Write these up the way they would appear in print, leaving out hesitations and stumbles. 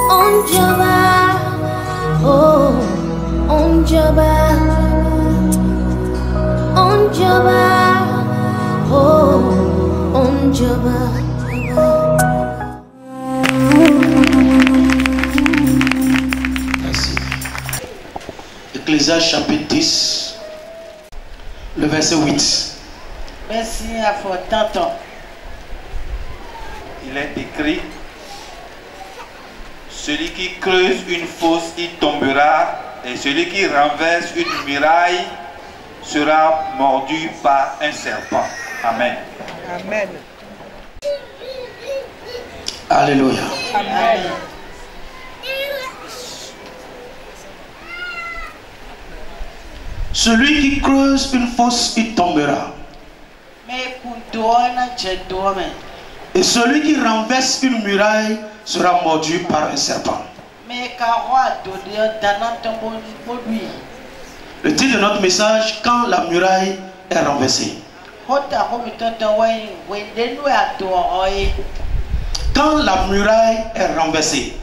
Onjaba, oh, Onjaba, Onjaba, oh, Onjaba. Merci. Ecclésiaste chapitre 10, le verset 8. Merci à Fortanton. Il est écrit: celui qui creuse une fosse y tombera, et celui qui renverse une muraille sera mordu par un serpent. Amen. Amen. Alléluia. Amen. Celui qui creuse une fosse y tombera. Et celui qui renverse une muraille sera mordu par un serpent. Le titre de notre message: quand la muraille est renversée. Quand la muraille est renversée.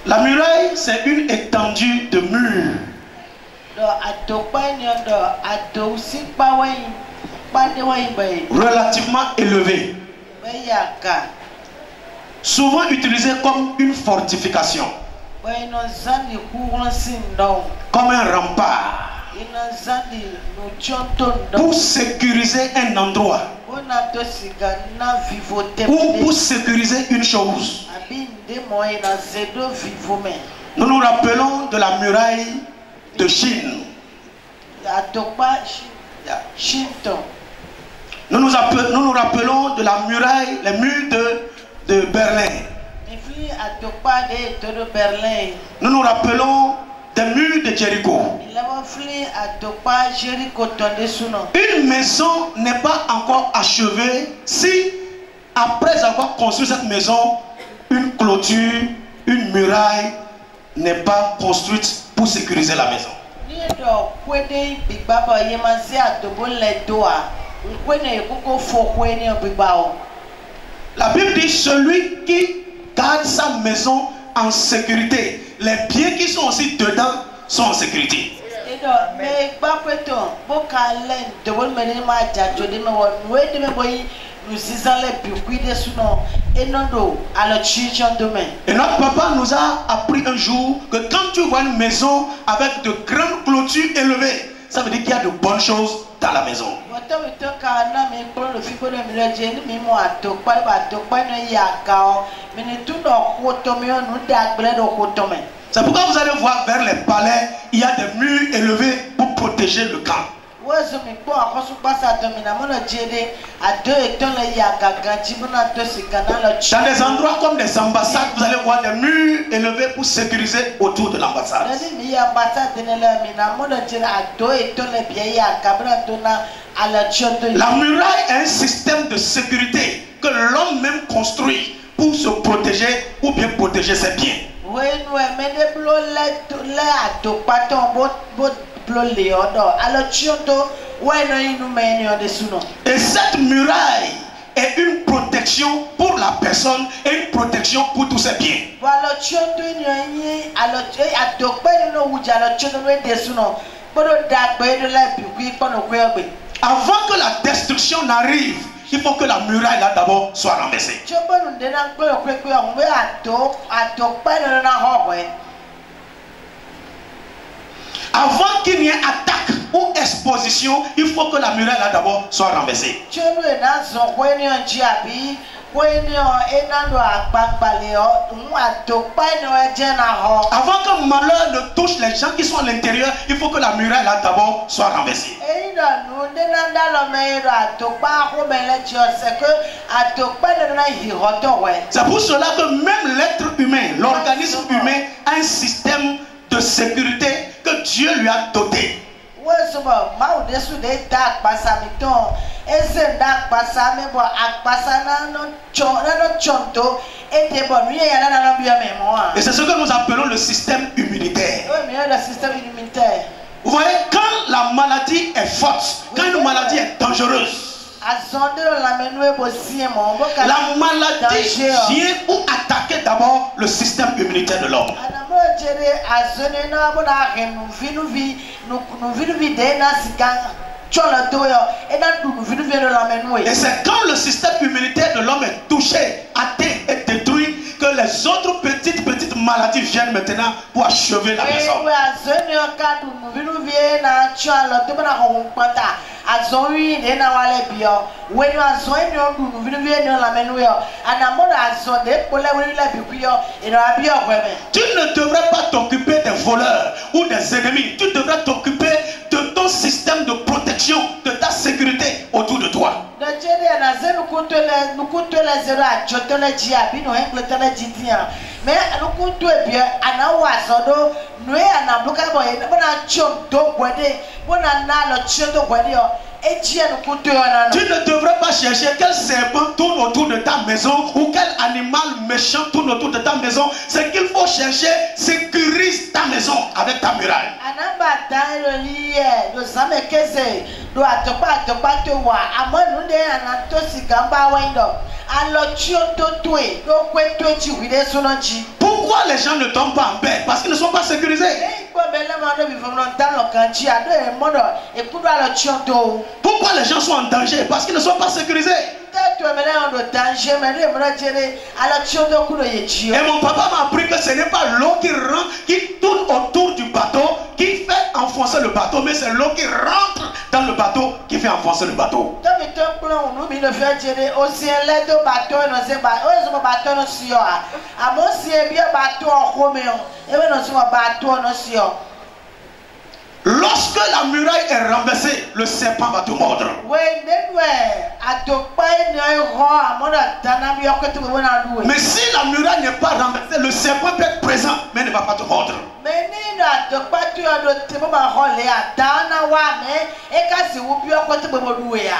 La muraille, c'est une étendue de mur relativement élevée, souvent utilisée comme une fortification, comme un rempart, pour sécuriser un endroit ou pour sécuriser une chose. Nous nous rappelons de la muraille de Chine. Nous nous rappelons de la muraille, les murs de Berlin. Nous nous rappelons des murs de Jéricho. Une maison n'est pas encore achevée si, après avoir construit cette maison, une clôture, une muraille n'est pas construite pour sécuriser la maison. La Bible dit: celui qui garde sa maison en sécurité, les biens qui sont aussi dedans sont en sécurité. Et notre papa nous a appris un jour que quand tu vois une maison avec de grandes clôtures élevées, ça veut dire qu'il y a de bonnes choses dans la maison. C'est pourquoi vous allez voir vers les palais, il y a des murs élevés pour protéger le camp. Dans des endroits comme des ambassades, vous allez voir des murs élevés pour sécuriser autour de l'ambassade. La muraille est un système de sécurité que l'homme même construit pour se protéger ou bien protéger ses biens. Et cette muraille est une protection pour la personne et une protection pour tous ses biens. Avant que la destruction n'arrive, il faut que la muraille là d'abord soit renversée. Avant qu'il n'y ait attaque ou exposition, il faut que la muraille là d'abord soit renversée. Avant que malheur ne touche les gens qui sont à l'intérieur, il faut que la muraille là d'abord soit renversée. C'est pour cela que même l'être humain, l'organisme humain, a un système de sécurité que Dieu lui a doté. Et c'est ce que nous appelons le système immunitaire. Vous voyez, quand la maladie est forte, quand une maladie est dangereuse, La maladie vient pour attaquer d'abord le système immunitaire de l'homme. Et c'est quand le système immunitaire de l'homme est touché, atteint et détruit que les autres petites maladies viennent maintenant pour achever la maison. Tu ne devrais pas t'occuper des voleurs ou des ennemis. Tu devrais t'occuper de ton système de protection, de ta sécurité autour de toi. Tu ne devrais pas chercher quel serpent tourne autour de ta maison ou quel animal méchant tourne autour de ta maison. Ce qu'il faut chercher, sécurise ta maison avec ta muraille. Pourquoi les gens ne tombent pas en paix? Parce qu'ils ne sont pas sécurisés. Pourquoi les gens sont en danger? Parce qu'ils ne sont pas sécurisés. Et mon papa m'a appris que ce n'est pas l'eau qui tourne autour du bateau qui fait enfoncer le bateau, mais c'est l'eau qui rentre dans le bateau qui fait enfoncer le bateau. Lorsque la muraille est renversée, le serpent va te mordre. Mais si la muraille n'est pas renversée, le serpent peut être présent, mais ne va pas te mordre.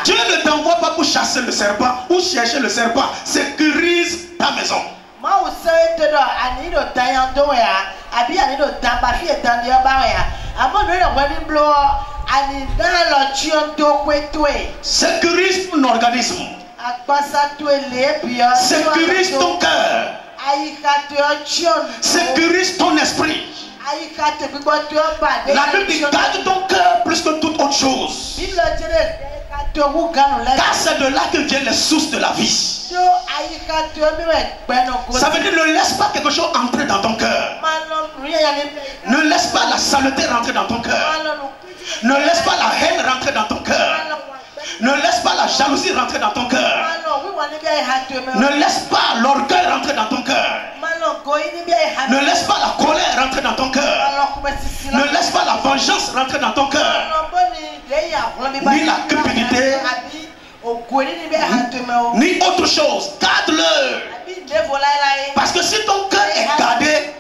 Dieu ne t'envoie pas pour chasser le serpent ou chercher le serpent. Sécurise ta maison. Sécurise ton organisme. Sécurise ton cœur. Sécurise ton esprit. La Bible dit garde ton cœur plus que toute autre chose. Car c'est de là que viennent les sources de la vie. Ça veut dire ne laisse pas quelque chose entrer dans ton cœur. Ne laisse pas la saleté rentrer dans ton cœur. Ne laisse pas la haine rentrer dans ton cœur. Ne laisse pas la jalousie rentrer dans ton cœur. Ne laisse pas l'orgueil rentrer dans ton cœur. Ne laisse pas la colère rentrer dans ton cœur. Ne laisse pas la vengeance rentrer dans ton cœur. Ni la cupidité, ni autre chose. Garde-le. Parce que si ton cœur est gardé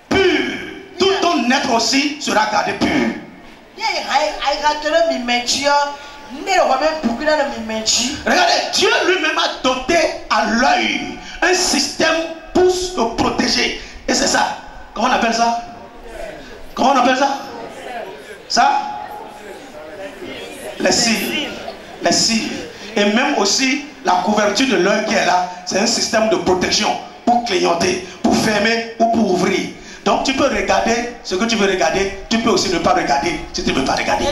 pur, tout ton être aussi sera gardé pur. Regardez, Dieu lui-même a doté à l'œil un système pour se protéger. Et c'est ça. Comment on appelle ça? Comment on appelle ça? Ça? Les cils. Les cils. Et même aussi la couverture de l'œil qui est là, c'est un système de protection pour clignoter, pour fermer ou pour ouvrir. Donc tu peux regarder ce que tu veux regarder, tu peux aussi ne pas regarder si tu ne veux pas regarder.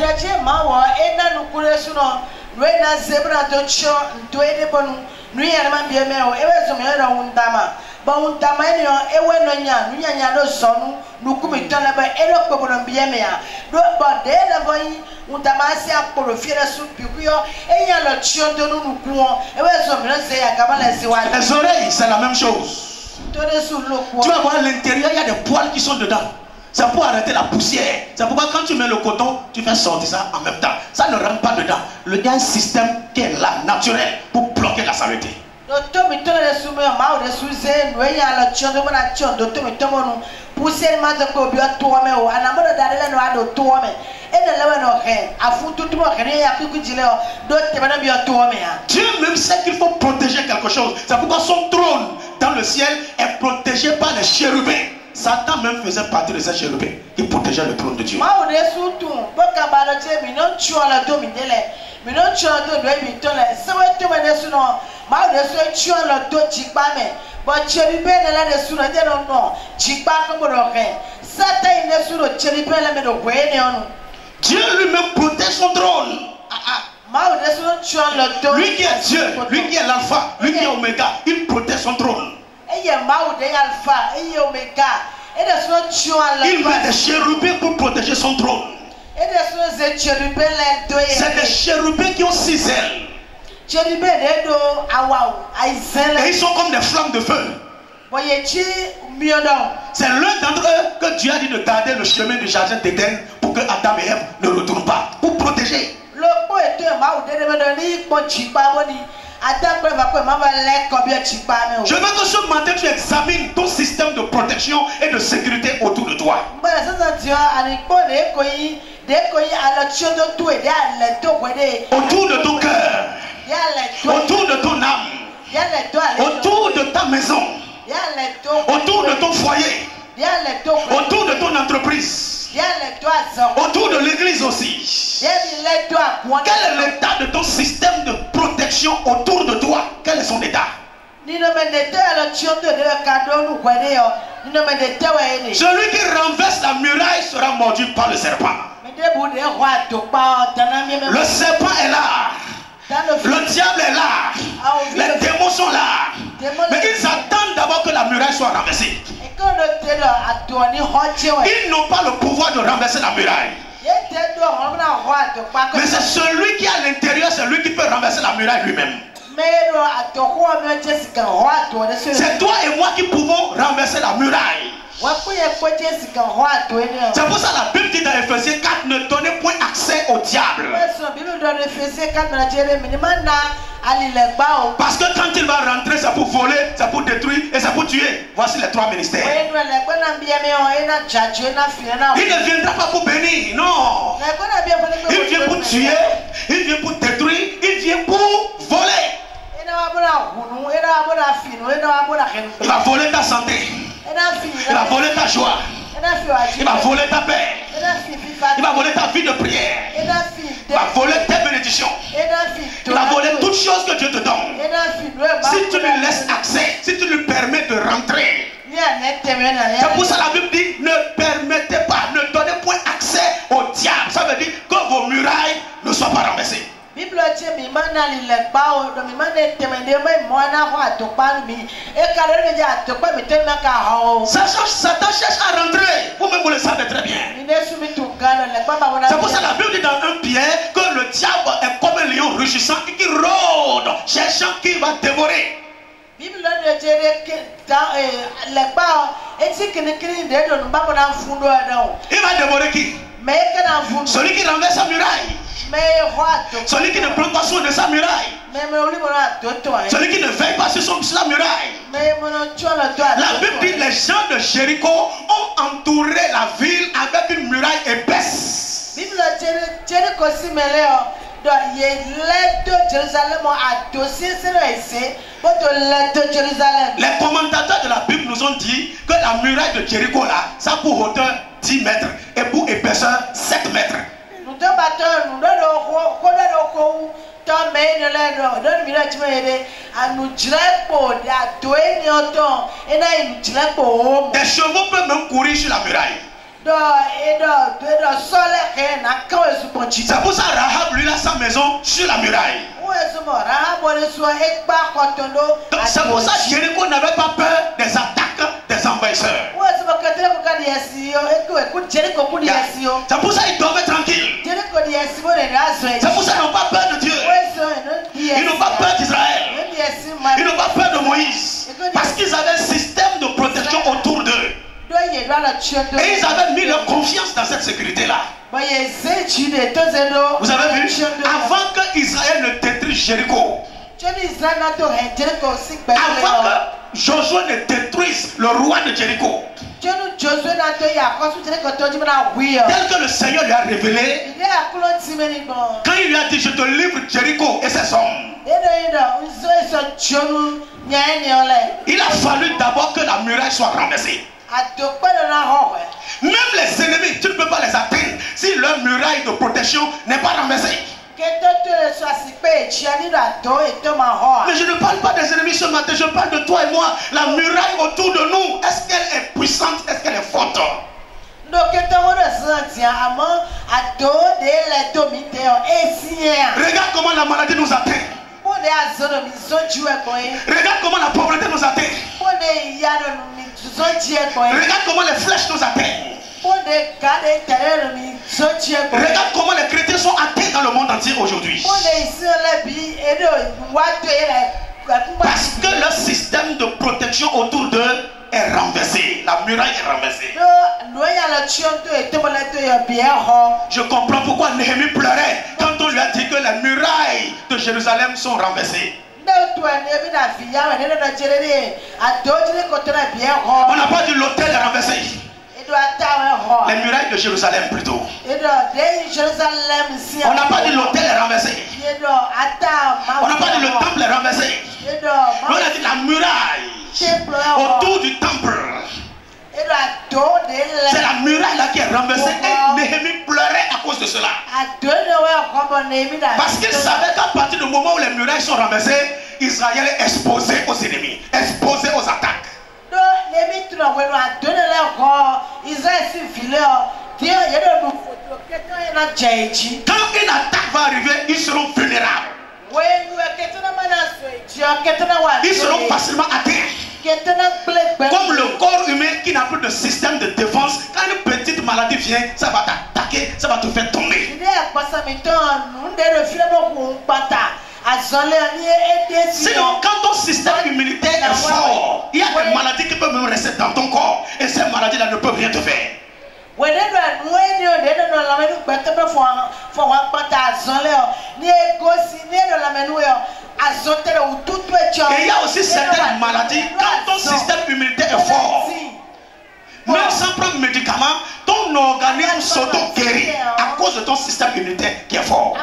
Les oreilles, c'est la même chose. Tu vas voir à l'intérieur, il y a des poils qui sont dedans. C'est pour arrêter la poussière. C'est pourquoi quand tu mets le coton, tu fais sortir ça en même temps. Ça ne rentre pas dedans. Il y a un système qui est là, naturel, pour bloquer la saleté. Dieu même sait qu'il faut protéger quelque chose. C'est pourquoi son trône dans le ciel est protégé par les chérubins. Satan même faisait partie de ces chérubins qui protégeaient le trône de Dieu. Mais non, tu as deux habitants là. Ça va te mener sur non. Ma de ce tu as le dos chipa mais. Bon, chérubé là de sur le non non. Chipa comme le rein. Ça t'a une sur le chérubé là mais le ouais non. Dieu lui-même protège son trône. Ma de ce tu as le dos. Lui qui est Dieu, lui qui est l'alpha, lui qui est oméga, il protège son trône. Et il y a ma de alpha, et il y a oméga. Et de ce tu as le. Il met des chérubins pour protéger son trône. C'est des chérubins qui ont 6 ailes. Et ils sont comme des flammes de feu. C'est l'un d'entre eux que Dieu a dit de garder le chemin du jardin d'Éden pour que Adam et Ève ne retournent pas. Pour protéger. Je veux que ce matin tu examines ton système de protection et de sécurité autour de toi. Autour de ton cœur, autour de ton âme, autour de ta maison, autour de ton foyer, autour de ton entreprise, autour de l'église aussi. Quel est l'état de ton système de protection autour de toi? Quel est son état? Celui qui renverse la muraille sera mordu par le serpent. Le serpent est là. Le diable est là. Les démons sont là. Mais ils attendent d'abord que la muraille soit renversée. Ils n'ont pas le pouvoir de renverser la muraille. Mais c'est celui qui est à l'intérieur, c'est lui qui peut renverser la muraille lui-même. C'est toi et moi qui pouvons renverser la muraille. C'est pour ça la Bible dit dans Ephésiens 4, ne donnez point accès au diable. Parce que quand il va rentrer, c'est pour voler, c'est pour détruire et c'est pour tuer. Voici les 3 ministères. Il ne viendra pas pour bénir, non. Il vient pour tuer, il vient pour détruire, il vient pour voler. Il va voler ta santé. Il va voler ta joie. Il va voler ta paix. Il va voler ta vie de prière. Il va voler tes bénédictions. Il va voler toutes choses que Dieu te donne. Si tu lui laisses accès, si tu lui permets de rentrer. C'est pour ça la Bible dit ne permettez pas, ne donnez point accès au diable. Ça veut dire que vos murailles ne soient pas renversées. Satan cherche à rentrer. Vous-même vous le savez très bien. C'est pour ça que la Bible dit dans 1 Pierre que le diable est comme un lion rugissant qui rôde, cherchant qui va dévorer. Il va dévorer qui? Celui qui renverse sa muraille. Celui qui ne prend pas soin de sa muraille. Celui qui ne veille pas sur sa muraille. La Bible dit les gens de Jéricho ont entouré la ville avec une muraille épaisse. Les commentateurs de la Bible nous ont dit que la muraille de Jéricho là, ça pour hauteur 10 mètres et pour épaisseur 7 mètres. Des chevaux peuvent même courir sur la muraille. C'est pour ça Rahab lui a sa maison sur la muraille. C'est pour ça que Jéricho n'avait pas peur des attaques des envahisseurs. C'est pour ça qu'il dormait tranquille. C'est pour ça qu'ils n'ont pas peur de Dieu. Ils n'ont pas peur d'Israël. Ils n'ont pas peur de Moïse. Parce qu'ils avaient un système de protection autour d'eux. Et ils avaient mis leur confiance dans cette sécurité-là. Vous avez vu? Avant que Israël ne détruise Jéricho, avant que Josué ne détruise le roi de Jéricho, tel que le Seigneur lui a révélé, quand il lui a dit je te livre Jéricho et ses hommes, il a fallu d'abord que la muraille soit renversée. Même les ennemis, tu ne peux pas les atteindre si leur muraille de protection n'est pas renversée. Mais je ne parle pas des ennemis ce matin, je parle de toi et moi. La muraille autour de nous, est-ce qu'elle est puissante? Est-ce qu'elle est forte? Regarde comment la maladie nous atteint. Regarde comment la pauvreté nous atteint. Regarde comment les flèches nous atteignent. Regarde comment les chrétiens sont atteints dans le monde entier aujourd'hui. Parce que leur système de protection autour d'eux est renversé. La muraille est renversée. Je comprends pourquoi Néhémie pleurait quand on lui a dit que les murailles de Jérusalem sont renversées. On n'a pas dit l'autel est renversé. Les murailles de Jérusalem plutôt. On n'a pas dit l'autel est renversé. On n'a pas dit le temple est renversé. On a dit la muraille autour du temple. C'est la muraille là qui est renversée. Et Néhémie pleurait à cause de cela. Parce qu'il savait qu'à partir du moment où les murailles sont renversées, Israël est exposé aux ennemis, exposé aux attaques. Quand une attaque va arriver, ils seront vulnérables. Ils seront facilement atteints. Comme le corps humain qui n'a plus de système de défense, quand une petite maladie vient, ça va t'attaquer, ça va te faire tomber. Sinon, quand ton système immunitaire est fort, il y a des maladies qui peuvent même rester dans ton corps. Et ces maladies-là ne peuvent rien te faire. Et il y a aussi certaines maladies, quand ton système immunitaire est fort, même sans prendre médicaments, ton organisme s'auto-guérit à cause de ton système immunitaire qui est fort.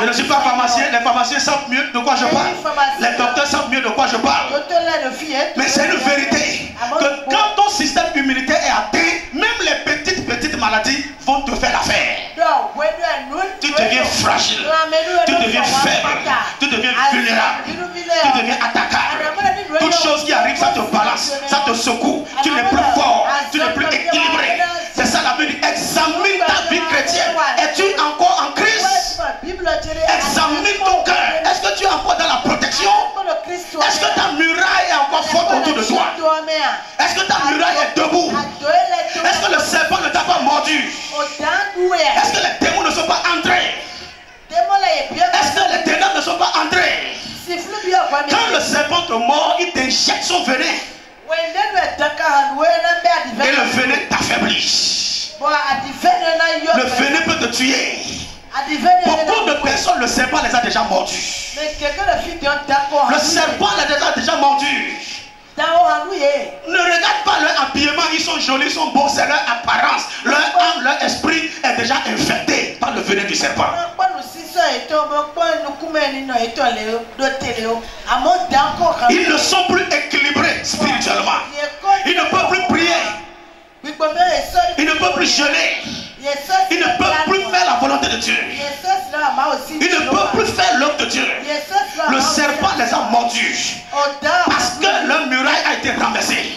Je ne suis pas pharmacien, les pharmaciens savent mieux de quoi je parle. Les docteurs savent mieux de quoi je parle. Mais c'est une vérité que quand ton système immunitaire est atteint, même les petites maladies vont te faire l'affaire. Tu deviens fragile, tu deviens faible, tu deviens vulnérable, tu deviens attaquable. Toute chose qui arrive, ça te balance, ça te secoue. Tu n'es plus fort, tu n'es plus équilibré. C'est ça la Bible dit. Examine ta vie chrétienne. Es-tu encore en crise? Examine ton cœur. Est-ce que tu es encore dans la protection? Est-ce que ta muraille est encore forte autour de toi? Est-ce que ta muraille est debout? Est-ce que le serpent ne t'a pas mordu? Est-ce que les démons ne sont pas entrés? Est-ce que les ténèbres ne sont pas entrés? Quand le serpent te mord, il t'injecte son venin. Et le venin t'affaiblit. Le venin peut te tuer. Beaucoup de personnes, le serpent les a déjà mordus. Le serpent les a déjà mordus. Ne regarde pas leur habillement, ils sont jolis, ils sont beaux, c'est leur apparence. Leur âme, leur esprit est déjà infecté par le venin du serpent. Ils ne sont plus équilibrés spirituellement. Ils ne peuvent plus prier. Ils ne peuvent plus jeûner. Ils ne peuvent plus faire la volonté de Dieu. Ils ne peuvent plus faire l'œuvre de Dieu. Le serpent les a mordus parce que leur muraille a été renversée.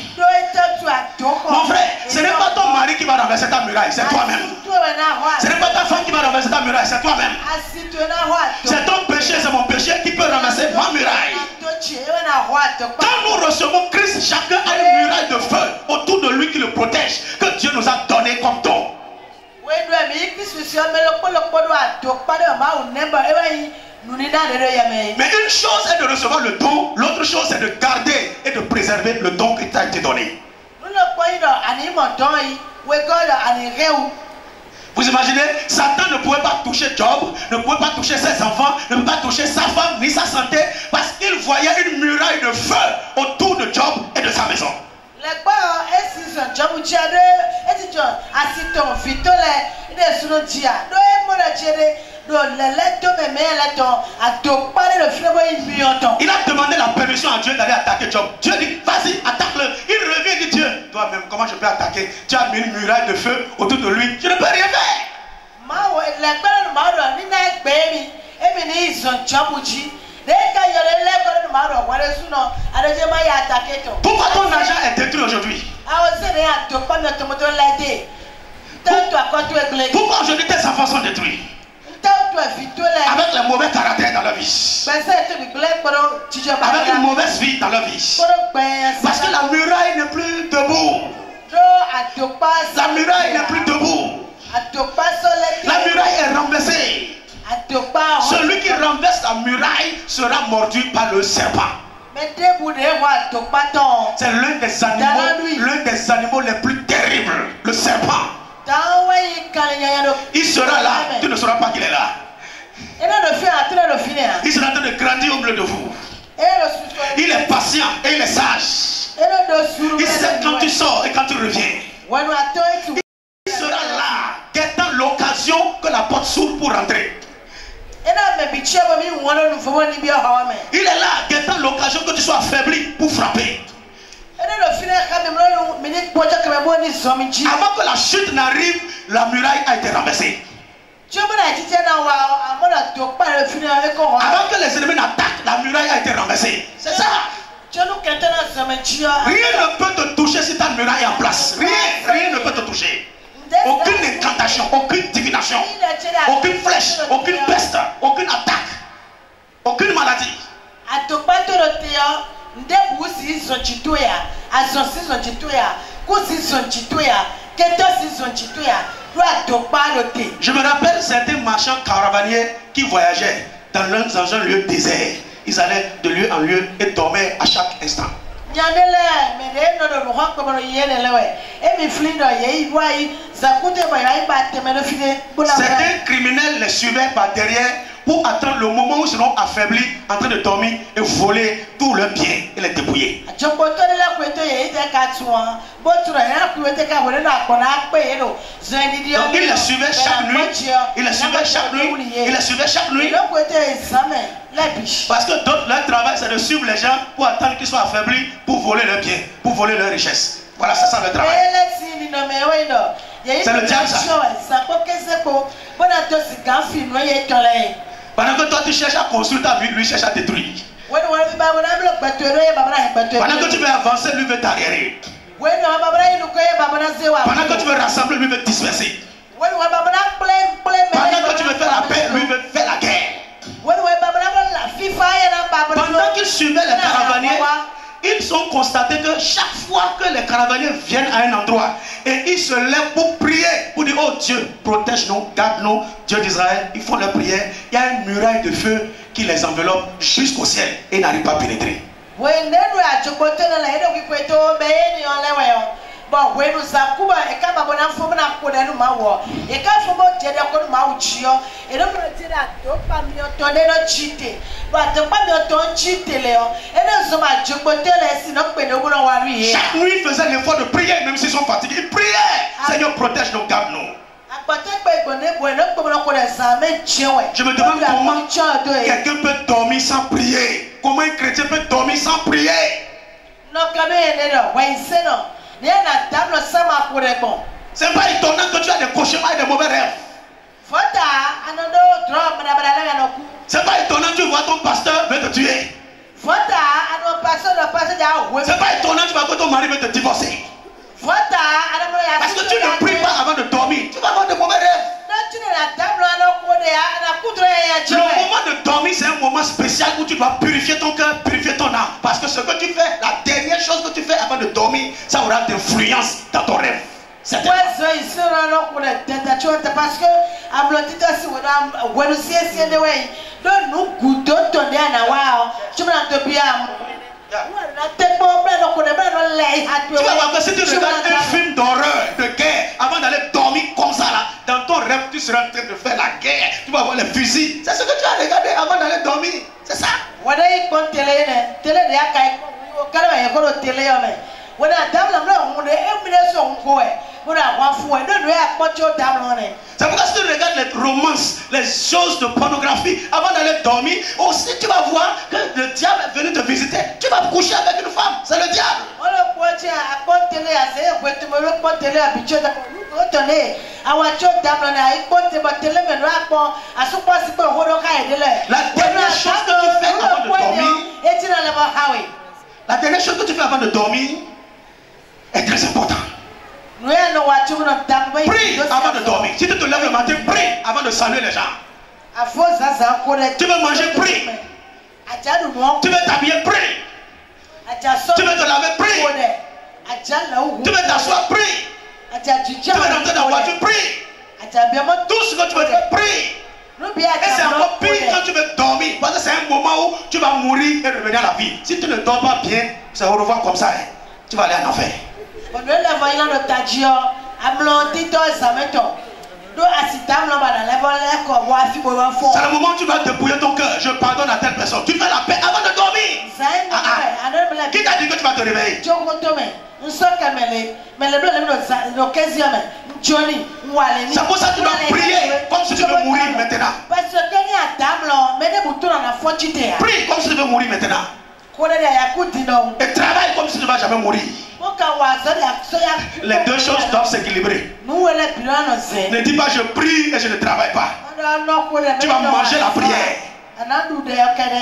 Mon frère, ce n'est pas ton mari qui va renverser ta muraille, c'est toi-même. Ce n'est pas ta femme qui va renverser ta muraille, c'est toi-même. C'est ton péché, c'est mon péché qui peut renverser ma muraille. Quand nous recevons Christ, chacun a une muraille de feu autour de lui qui le protège, que Dieu nous a donné comme don. Mais une chose est de recevoir le don, l'autre chose c'est de garder et de préserver le don qui t'a été donné. Vous imaginez, Satan ne pouvait pas toucher Job, ne pouvait pas toucher ses enfants, ne pouvait pas toucher sa femme ni sa santé, parce qu'il voyait une muraille de feu autour de Job et de sa maison. Il a demandé la permission à Dieu d'aller attaquer Job. Dieu dit, vas-y, attaque-le. Il revient et dit, Dieu, toi-même, comment je peux attaquer? Tu as mis une muraille de feu autour de lui. Je ne peux rien faire. Pourquoi ton argent est détruit aujourd'hui? Pourquoi aujourd'hui tes enfants sont détruits? Avec le mauvais caractère dans leur vie. Avec une mauvaise vie dans leur vie. Parce que la muraille n'est plus debout. La muraille n'est plus debout. La muraille est renversée. Celui qui renverse la muraille sera mordu par le serpent. C'est l'un des animaux les plus terribles, le serpent. Il sera là, tu ne sauras pas qu'il est là. Il sera en train de grandir au milieu de vous. Il est patient et il est sage. Il sait quand tu sors et quand tu reviens. Il sera là, guettant l'occasion que la porte s'ouvre pour rentrer. Il est là, guettant l'occasion que tu sois affaibli pour frapper. Avant que la chute n'arrive, la muraille a été renversée. Avant que les ennemis n'attaquent, la muraille a été renversée. C'est ça. Rien ne peut te toucher si ta muraille est en place. Rien ne peut te toucher. Aucune incantation, aucune divination, aucune flèche, aucune peste, aucune attaque, aucune maladie. Je me rappelle certains marchands caravaniers qui voyageaient dans un lieu désert. Ils allaient de lieu en lieu et dormaient à chaque instant. Certains criminels les suivaient par derrière pour attendre le moment où ils seront affaiblis, en train de dormir et voler tous leurs biens et les dépouiller. Donc ils les suivaient chaque nuit. Ils les suivaient chaque nuit. Ils les suivaient chaque nuit. Parce que d'autres, leur travail, c'est de suivre les gens pour attendre qu'ils soient affaiblis, pour voler leurs biens, pour voler leurs richesses. Voilà, c'est ça le travail. C'est le diable, ça. Pendant que toi tu cherches à construire ta vie, lui cherche à détruire. Pendant que tu veux avancer, lui veut t'arriérer. Pendant que tu veux rassembler, lui veut disperser. Pendant que tu veux faire la paix, lui veut faire la guerre. Pendant qu'ils suivaient les caravaniers, ils ont constaté que chaque fois que les caravaniers viennent à un endroit et ils se lèvent pour prier, pour dire oh Dieu, protège-nous, garde-nous, Dieu d'Israël, ils font leur prière, il y a une muraille de feu qui les enveloppe jusqu'au ciel et n'arrive pas à pénétrer. Chaque nuit, ils faisaient l'effort de prier, même s'ils sont fatigués. Ils priaient. Seigneur, protège-nous, garde-nous. Je me demande comment quelqu'un peut dormir sans prier. Comment un chrétien peut dormir sans prier? C'est pas étonnant que tu as des cauchemars et des mauvais rêves. C'est pas étonnant que tu vois ton pasteur veut te tuer. C'est pas étonnant que tu vois que ton mari veut te divorcer. Parce que tu ne pries pas avant de dormir. Tu vas avoir de mauvais rêves. Le moment de dormir, c'est un moment spécial où tu dois purifier ton cœur, purifier ton âme. Parce que ce que tu fais, la dernière chose que tu fais avant de dormir, ça aura d'influence dans ton rêve. C'est tu vas voir que si tu regardes un film d'horreur, de guerre, avant d'aller dormir comme ça là, dans ton rêve tu seras en train de faire la guerre. Tu vas voir les fusils. C'est ce que tu as regardé avant d'aller dormir. C'est ça. C'est pourquoi si tu regardes les romances, les choses de pornographie avant d'aller dormir, aussi tu vas voir que le diable est venu te visiter. Tu vas coucher avec une femme, c'est le diable. télé habitué tenez awacho damlo na ipote ba télé me no akpon asukpo sipo hodo ka edele. La dernière chose que tu fais avant de dormir. Etina le ba hawe. La dernière chose que tu fais avant de dormir est très important. Prie avant de dormir. Si tu te lèves le matin, prie avant de saluer les gens. Tu veux manger, prie. Tu veux t'habiller, prie. Tu veux te laver, prie. Tu veux t'asseoir, prie. Tu veux rentrer dans la voiture, prie. Tout ce que tu veux faire, prie. Et c'est encore pire quand tu veux dormir. Parce que c'est un moment où tu vas mourir et revenir à la vie. Si tu ne dors pas bien, ça va revoir comme ça. Tu vas aller en enfer. C'est le moment où tu vas dépouiller ton cœur. Je pardonne à telle personne. Tu fais la paix avant de dormir. Qui t'a dit que tu vas te réveiller? C'est pour ça que tu dois prier comme si tu veux mourir maintenant. Prie comme si tu veux mourir maintenant. Et travaille comme si tu ne vas jamais mourir. Les deux choses doivent s'équilibrer. Ne dis pas je prie et je ne travaille pas. Tu vas manger la prière.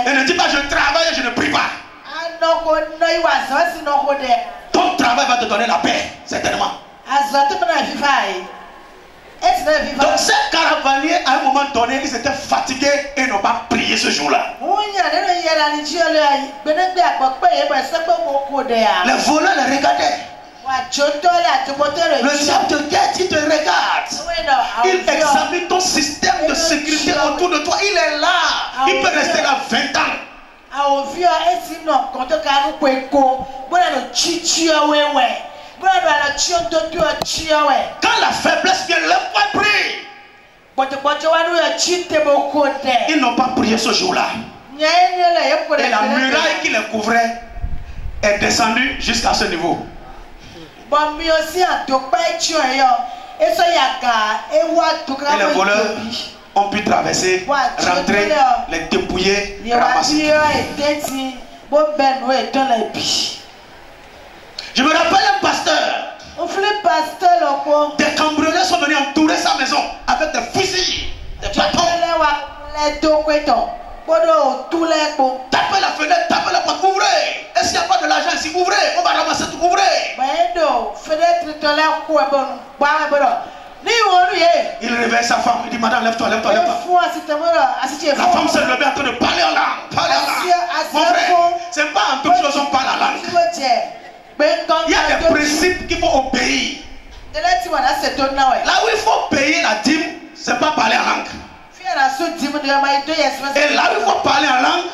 Et ne dis pas je travaille et je ne prie pas. Ton travail va te donner la paix, certainement. Donc ces caravaniers, à un moment donné, ils étaient fatigués et n'ont pas prié ce jour-là. Les voleurs les regardaient. Le diable te guette, il te regarde. Il examine ton système de sécurité autour de toi. Il est là. Il peut rester là 20 ans. Quand la faiblesse vient, lève-toi et prie. Ils n'ont pas prié ce jour-là. Et la muraille qui les couvrait est descendue jusqu'à ce niveau. Et les voleurs ont pu traverser, rentrer, les dépouiller, ramasser. Je me rappelle un pasteur. Des cambrioleurs sont venus entourer sa maison avec des fusils, des bâtons. Tapez la fenêtre, tapez la porte, ouvrez. Et s'il n'y a pas de l'argent ici, ouvrez. On va ramasser tout, ouvrez. Il réveille sa femme, il dit madame, lève-toi, lève-toi, lève-toi. La femme s'est levée en train de parler en langue. Parler en langue. Mon frère, c'est pas en toute chose on parle en langue. Il y a des principes qu'il faut obéir. Là où il faut payer la dîme, c'est pas parler en langue. Et là où il faut parler en langue,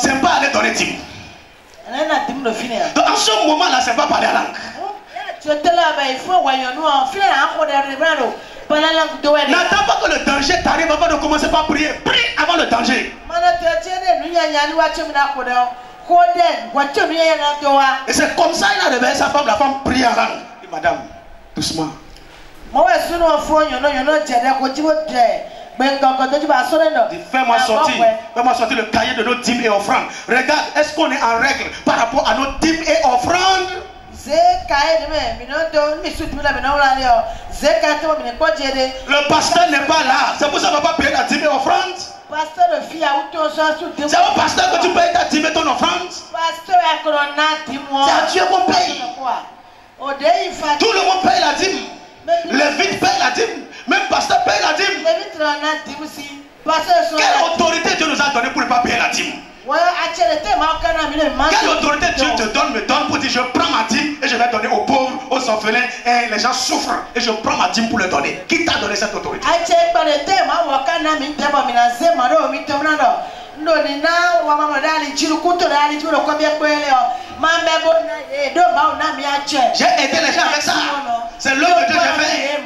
c'est pas aller donner dîme. Donc en ce moment-là, c'est pas parler en langue. N'attends pas que le danger t'arrive avant de commencer par prier. Prie avant le danger. Et c'est comme ça qu'il a réveillé sa femme. La femme prie en langue. Il dit madame, doucement. Fais-moi sortir le cahier de nos dîmes et offrandes. Regarde, est-ce qu'on est en règle par rapport à nos dîmes et offrandes? Le pasteur n'est pas là. C'est pour ça qu'on ne va pas payer la dîme et offrande. C'est au pasteur que tu payes ta dîme et ton offrande. C'est à Dieu qu'on paye. Tout le monde paye la dîme. Lévite paye la dîme. Même pasteur paye la dîme. Quelle autorité Dieu nous a donné pour ne pas payer la dîme? Quelle autorité Dieu te donne, me donne pour dire je prends ma dîme et je vais donner aux pauvres, aux orphelins, et les gens souffrent et je prends ma dîme pour le donner? Qui t'a donné cette autorité? J'ai aidé les gens avec ça. C'est l'œuvre que Dieu a fait.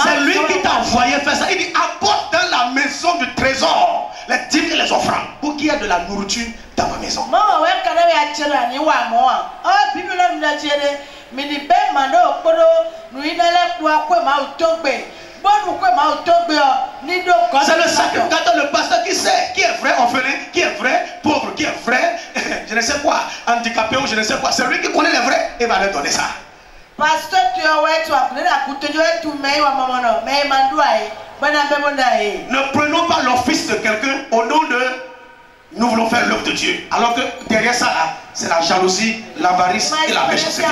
C'est lui qui t'a envoyé faire ça. Il dit apporte dans la maison du trésor les dîmes et les offrandes pour qu'il y ait de la nourriture dans ma maison. C'est le sacrificateur, le pasteur qui sait qui est vrai orphelin, qui est vrai pauvre, qui est vrai je ne sais quoi, handicapé ou je ne sais quoi. C'est lui qui connaît les vrais et va leur donner ça. Pasteur tu as ouais tu as la couteau tu mets wa maman mais mandouai bana bemondae. Ne prenons pas l'office de quelqu'un au nom de nous voulons faire l'œuvre de Dieu. Alors que derrière ça là, c'est la jalousie, l'avarice et la méchanceté.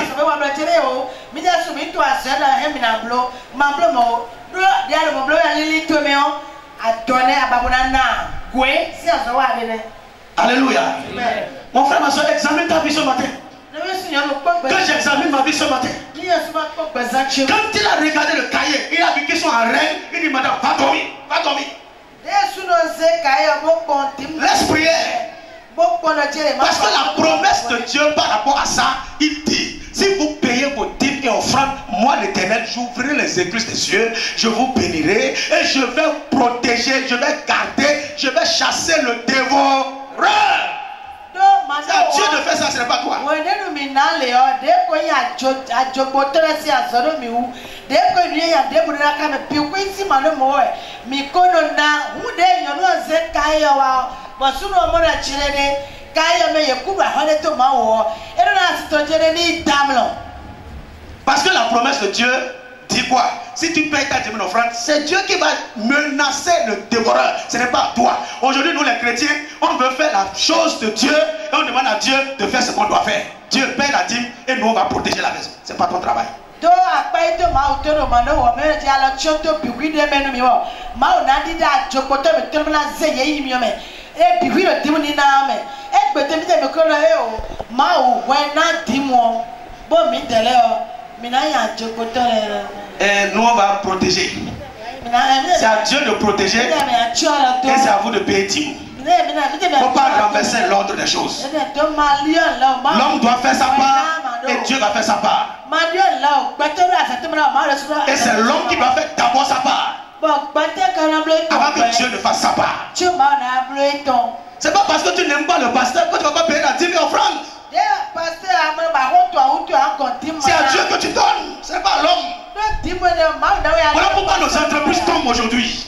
Alléluia. Mon frère, ma soeur, examine ta vie ce matin. Quand j'examine ma vie ce matin, quand il a regardé le cahier, il a vu qu'ils sont en règle, il dit madame, va dormir, va dormir. Laisse prier. Parce que la promesse de Dieu par rapport à ça, il dit, si vous payez vos dîmes et offrandes, moi l'Éternel, j'ouvrirai les écluses des cieux, je vous bénirai et je vais vous protéger, je vais garder, je vais chasser le dévoreur. C'est à Dieu de faire ça, ce n'est pas toi. Parce que la promesse de Dieu dit quoi? Si tu payes ta dîme offrande, c'est Dieu qui va menacer le dévoreur. Ce n'est pas toi. Aujourd'hui, nous les chrétiens, on veut faire la chose de Dieu et on demande à Dieu de faire ce qu'on doit faire. Dieu paye la dîme et nous on va protéger la maison. Ce n'est pas ton travail. Et nous on va protéger. C'est à Dieu de protéger et c'est à vous de payer 10. Il ne faut pas renverser l'ordre des choses. L'homme doit faire sa part et Dieu va faire sa part. Et c'est l'homme qui doit faire d'abord sa part avant que Dieu ne fasse sa part. C'est pas parce que tu n'aimes pas le pasteur que tu ne vas pas payer la dîme et offrande. C'est à Dieu que tu donnes, ce n'est pas à l'homme. Voilà pourquoi nos entreprises tombent aujourd'hui.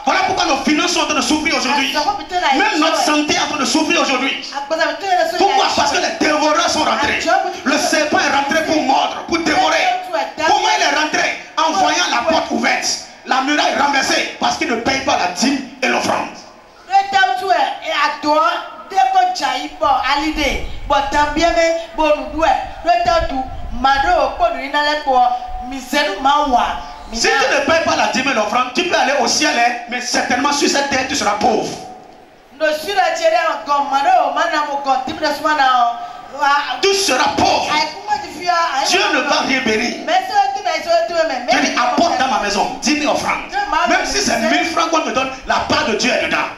Voilà pourquoi nos finances sont en train de souffrir aujourd'hui. Même notre santé est en train de souffrir aujourd'hui. Pourquoi? Parce que les dévoreurs sont rentrés. Le serpent est rentré pour mordre, pour dévorer. Comment il est rentré? En voyant la porte ouverte, la muraille renversée, parce qu'il ne paye pas la dîme et l'offrande. Si tu ne payes pas la dîme et l'offrande, tu peux aller au ciel, mais certainement sur cette terre tu seras pauvre. Tu seras pauvre. Dieu ne va rien bénir. Je dis apporte dans ma maison, dîme et offrande. Même si c'est 1000 francs qu'on te donne, la part de Dieu est dedans.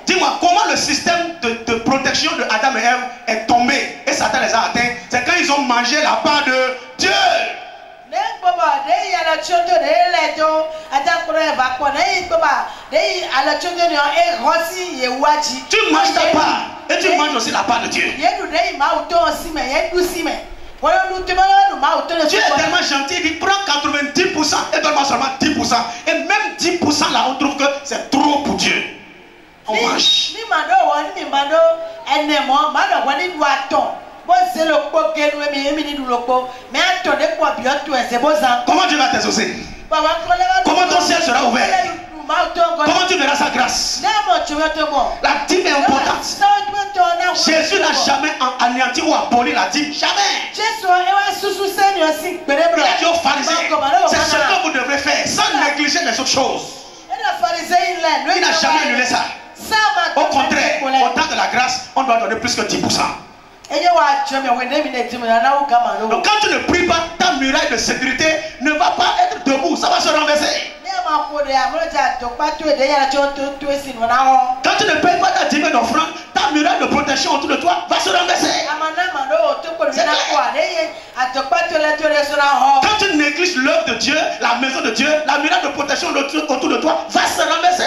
Dis-moi, comment le système de protection de Adam et Ève est tombé et Satan les a atteints? C'est quand ils ont mangé la part de Dieu. Tu manges ta part et tu manges aussi la part de Dieu. Dieu est tellement gentil, il dit prends 90% et donne-moi seulement 10%. Et même 10% là, on trouve que c'est trop pour Dieu. On mange. Comment Dieu va t'exaucer? Comment ton ciel sera ouvert? Comment tu verras sa grâce? La dîme est importante. Jésus n'a jamais anéanti ou aboli la dîme. Jamais. Il a dit aux pharisiens, c'est ce que vous devrez faire sans négliger les autres choses. Il n'a jamais annulé ça. Au contraire, au temps de la grâce, on doit donner plus que 10%. Donc quand tu ne pries pas, ta muraille de sécurité ne va pas être debout, ça va se renverser. Quand tu ne payes pas ta dîme d'offrande, ta muraille de protection autour de toi va se renverser. Quand tu négliges l'œuvre de Dieu, la maison de Dieu, la muraille de protection autour de toi va se renverser.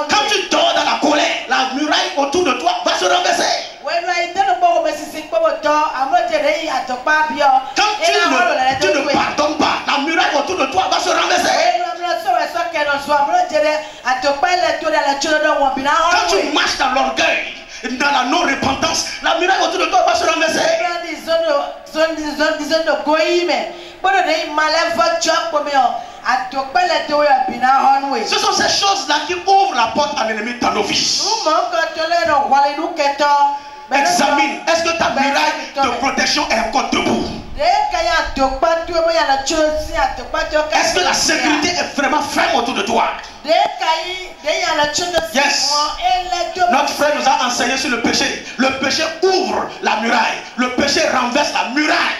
Quand tu dors dans la colère, la muraille autour de toi va se renverser. Quand tu ne pardonnes pas, la muraille autour de toi va se renverser. Quand tu marches dans l'orgueil, dans la non-repentance, la muraille autour de toi va se renverser. Ce sont ces choses-là qui ouvrent la porte à l'ennemi de ta novice. Examine, est-ce que ta muraille de protection est encore debout? Est-ce que la sécurité est vraiment ferme autour de toi? Yes. Notre frère nous a enseigné sur le péché. Le péché ouvre la muraille. Le péché renverse la muraille.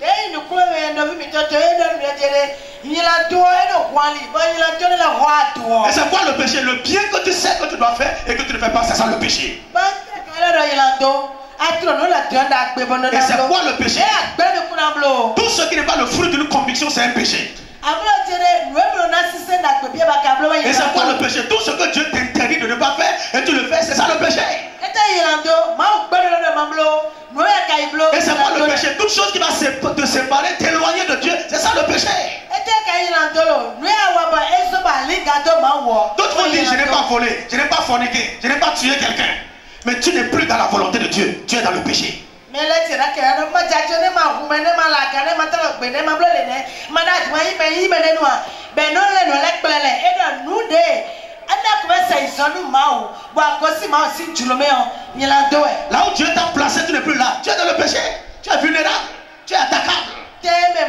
Et c'est quoi le péché? Le bien que tu sais que tu dois faire et que tu ne fais pas, c'est ça le péché. Et c'est quoi le péché? Tout ce qui n'est pas le fruit d'une conviction, c'est un péché. Et c'est quoi le péché? Tout ce que Dieu t'interdit de ne pas faire et tu le fais, c'est ça le péché. Et c'est quoi le péché? Toute chose qui va te séparer, t'éloigner de Dieu, c'est ça le péché. D'autres vont dire, je n'ai pas volé, je n'ai pas forniqué, je n'ai pas tué quelqu'un. Mais tu n'es plus dans la volonté de Dieu, tu es dans le péché. Là où Dieu t'a placé, tu n'es plus là. Tu es dans le péché. Tu es vulnérable. Tu es attaquable. Qu'est-ce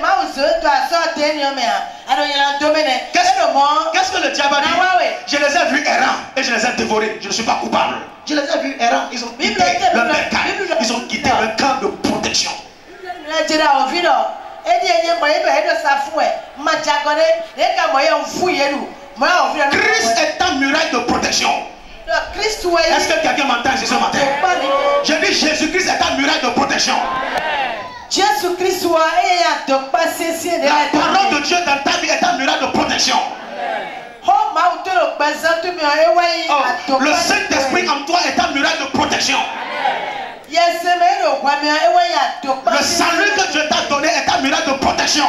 que le diable a dit? Je les ai vus errants et je les ai dévorés. Je ne suis pas coupable. Je les ai vus errants. Ils ont quitté leur bercail. Ils ont quitté le camp de protection. Christ est ta muraille de protection. Est-ce que quelqu'un m'entend ce matin? Je dis Jésus-Christ est ta muraille de protection. La parole de Dieu dans ta vie est ta muraille de protection. Le Saint-Esprit en toi est ta muraille de protection. Le salut que Dieu t'a donné est ta muraille de protection.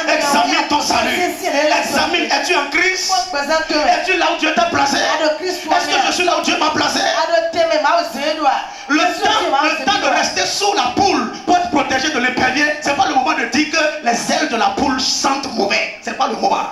Examine ton salut. Examine, es-tu en Christ? Es-tu là où Dieu t'a placé? Est-ce que je suis là où Dieu m'a placé? Le temps de rester sous la poule pour te protéger de l'épervier, c'est pas le moment de dire que les ailes de la poule sentent mauvais. C'est pas le moment.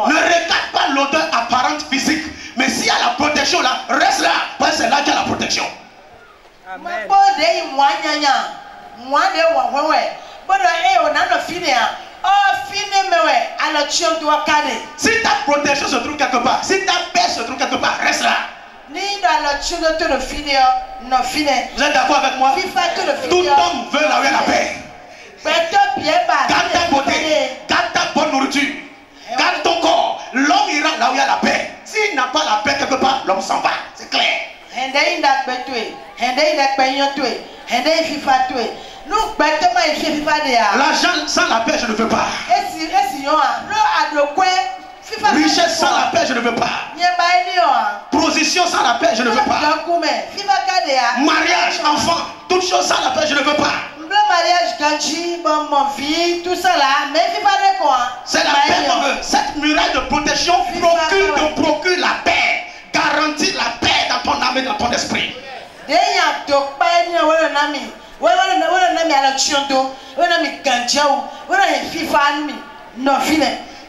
Ne regarde pas l'odeur apparente physique, mais s'il y a la protection là, reste là, parce que c'est là qu'il y a la protection. Amen. Si ta protection se trouve quelque part, si ta paix se trouve quelque part, reste là. Vous êtes d'accord avec moi? Tout homme veut là où il y a la paix. Garde ta beauté, garde ta bonne nourriture, garde ton corps. L'homme ira là où il y a la paix. S'il n'a pas la paix quelque part, l'homme s'en va. C'est clair. L'argent sans la paix, je ne veux pas. Richesse sans la paix, je ne veux pas. Position sans la paix, je ne veux pas. Mariage, enfant, toutes choses sans la paix, je ne veux pas. C'est la paix qu'on veut. Cette muraille de protection procure la paix. Garantit la paix dans ton âme et dans ton esprit.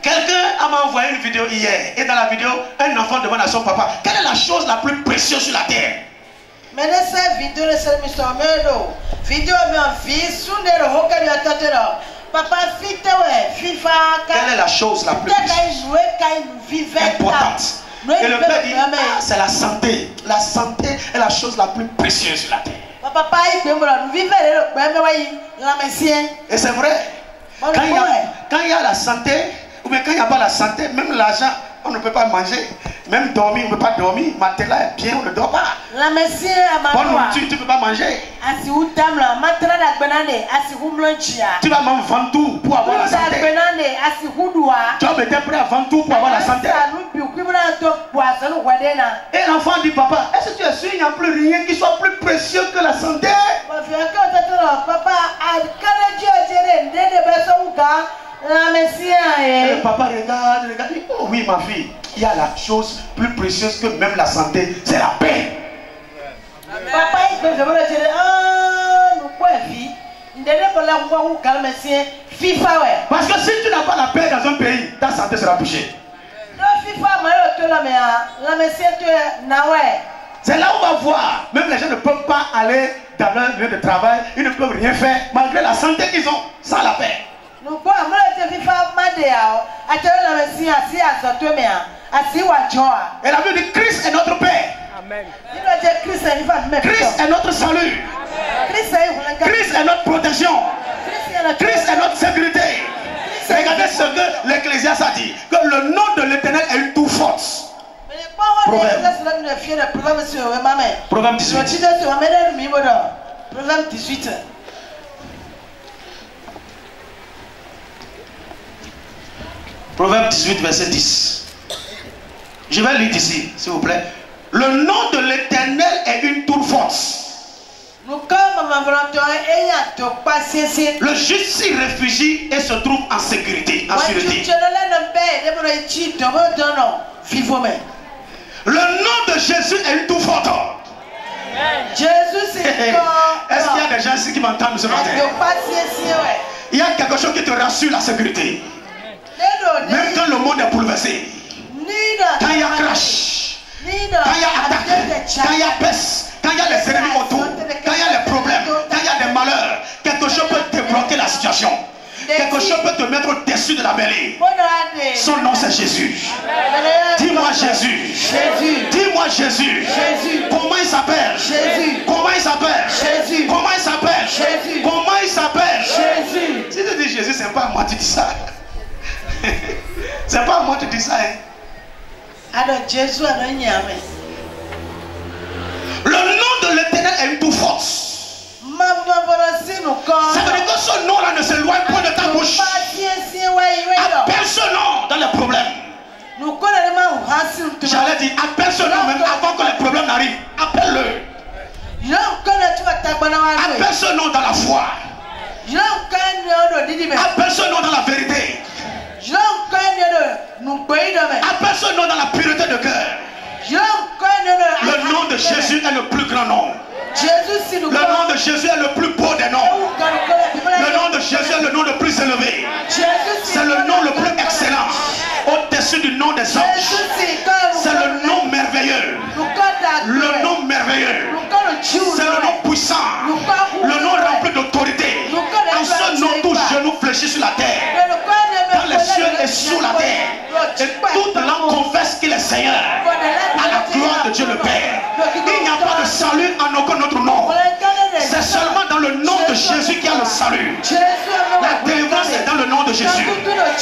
Quelqu'un m'a envoyé une vidéo hier. Et dans la vidéo, un enfant demande à son papa: quelle est la chose la plus précieuse sur la terre? Quelle est la chose la plus importante? Et le père dit: c'est la santé. La santé est la chose la plus précieuse sur la terre. Et c'est vrai. Quand il y a la santé, ou bien quand il n'y a pas la santé, même l'argent, on ne peut pas manger. Même dormir, on ne peut pas dormir. Matelas est bien, on ne dort pas. Bonne nourriture, tu ne peux pas manger. Tu vas même vendre tout pour avoir la santé. Tu vas mettre prêt à vendre tout pour avoir la santé. Et l'enfant dit, papa, est-ce que tu es sûr qu'il n'y a plus rien qui soit plus précieux que la santé? Et le papa regarde, dit, oh oui ma fille, il y a la chose plus précieuse que même la santé, c'est la paix. Parce que si tu n'as pas la paix dans un pays, ta santé sera touchée. C'est là où on va voir, même les gens ne peuvent pas aller dans leur lieu de travail, ils ne peuvent rien faire malgré la santé qu'ils ont, sans la paix. Et la Bible dit Christ est notre paix. Amen. Christ est notre salut. Christ est notre protection. Christ est notre sécurité. Regardez ce que l'Ecclésiaste a dit, que le nom de l'Éternel est une tour forte. Proverbe 18. Proverbe 18, verset 10. Je vais lire ici, s'il vous plaît. Le nom de l'Éternel est une tour forte. Le juste s'y réfugie et se trouve en sécurité, en sûreté. Le nom de Jésus est une tour forte. Est-ce qu'il y a des gens ici qui m'entendent ce matin? Il y a quelque chose qui te rassure la sécurité. Même quand le monde est bouleversé, quand il y a crash, quand il y a attaque, quand il y a baisse, quand il y a les ennemis autour, quand il y a les problèmes, quand il y a des malheurs, quelque chose peut débloquer la situation. Quelque chose peut te mettre au-dessus de la mêlée. Son nom c'est Jésus. Dis-moi Jésus. Dis-moi Jésus. Comment il s'appelle? Comment il s'appelle? Comment il s'appelle? Comment il s'appelle? Si tu dis Jésus, c'est pas à moi que tu dis ça. C'est pas à moi que tu dis ça. Le nom de l'Éternel est une tour forte. Ça veut dire que ce nom-là ne s'éloigne pas de ta bouche. Appelle ce nom dans les problèmes. J'allais dire, appelle ce nom même avant que les problèmes n'arrivent. Appelle-le. Appelle ce nom dans la foi. Appelle ce nom dans la vérité. Appelle ce nom dans la pureté de cœur. Le nom de Jésus est le plus grand nom. Le nom de Jésus est le plus beau des noms. Le nom de Jésus est le nom le plus élevé. C'est le nom le plus excellent. Au-dessus du nom des anges. C'est le nom merveilleux. Le nom merveilleux. C'est le nom puissant. Le nom rempli d'autorité. En ce nom, tout genou fléchit sur la terre, dans les cieux et sous la terre. Et toute langue confesse qu'il est Seigneur, à la gloire de Dieu le Père. Il n'y a pas de salut en aucun autre nom. C'est seulement dans le nom de Jésus qu'il y a le salut. La délivrance est dans le nom de Jésus.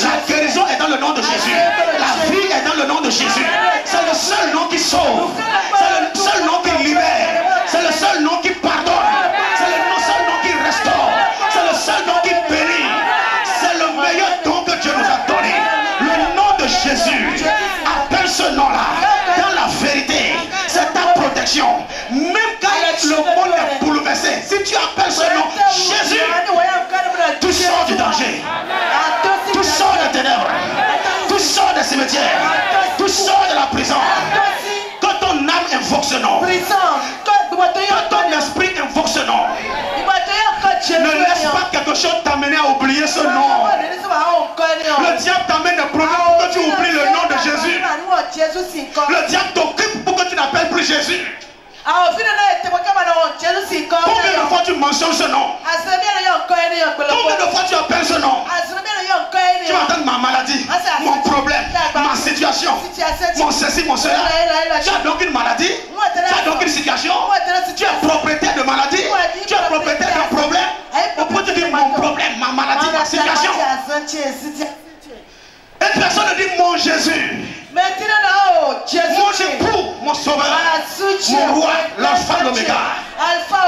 La guérison est dans le nom de Jésus. La vie est dans le nom de Jésus. C'est le seul nom qui sauve. C'est le seul nom qui libère. C'est le seul nom qui pardonne. C'est le seul nom qui restaure. C'est le seul nom qui bénit. C'est le meilleur don que Dieu nous a donné. Le nom de Jésus. Appelle ce nom-là. Dans la vérité, c'est ta protection. Même quand le monde est bouleversé, si tu appelles ce nom, Jésus, tu sors du danger. Tu sors des ténèbres. Tu sors des cimetières. Tu sors de la prison. Quand ton âme invoque ce nom, quand ton esprit invoque ce nom, ne laisse pas quelque chose t'amener à oublier ce nom. Le diable t'amène des problèmes pour que tu oublies le nom de Jésus. Le diable t'occupe pour que tu n'appelles plus Jésus. Combien de fois tu mentionnes ce nom? Combien de fois tu appelles ce nom? Tu entends ma maladie, mon problème, ma situation, mon ceci, mon cela. Tu as donc une maladie, tu as donc une situation, tu es propriétaire de maladie, tu es propriétaire d'un problème. On peut te dire mon problème, ma maladie, ma situation. Et personne ne dit mon Jésus. Mon époux, mon sauveur, mon roi, l'alpha, l'oméga.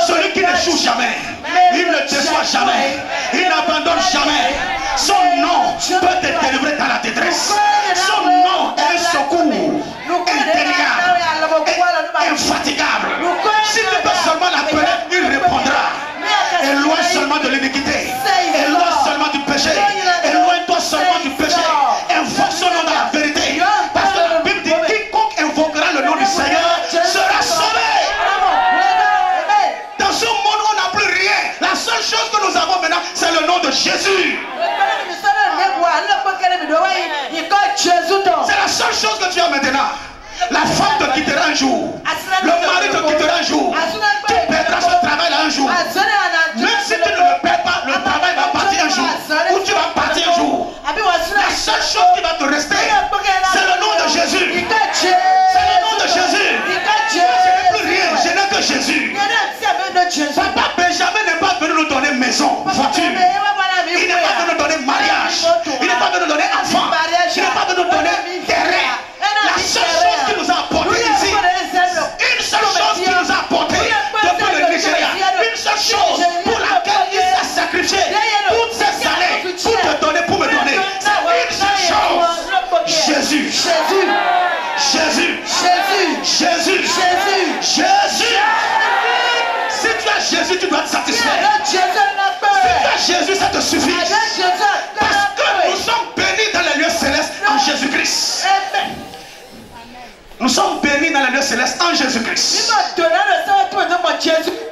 Celui qui n'échoue jamais, il ne déçoit jamais, il n'abandonne jamais. Son nom peut te délivrer dans la détresse. Son nom est un secours chose que tu as maintenant, la femme te quittera un jour, le mari te quittera un jour, tu perdras ce travail là un jour. Même si tu ne le perds pas, le travail va partir un jour, ou tu vas partir un jour. La seule chose qui va te rester, c'est le nom de Jésus. C'est le nom de Jésus. Je n'ai plus rien, je n'ai que Jésus. Papa Benjamin n'est pas venu nous donner maison, voiture. Il n'est pas venu nous donner mariage. Il n'est pas venu nous donner enfant. Il n'est pas venu nous donner terrain. La seule chose qui nous a apporté ici, une seule chose qui nous a apporté depuis le Nigeria, une seule chose pour laquelle il s'est sacrifié toutes ces années pour te donner, pour me donner, c'est une seule chose. Jésus. Jésus. Jésus. Jésus. Si tu as Jésus, tu dois être satisfait. Si tu as Jésus, ça te suffit. Parce que nous sommes bénis dans les lieux célestes en Jésus-Christ. Nous sommes bénis dans les lieux célestes en Jésus-Christ.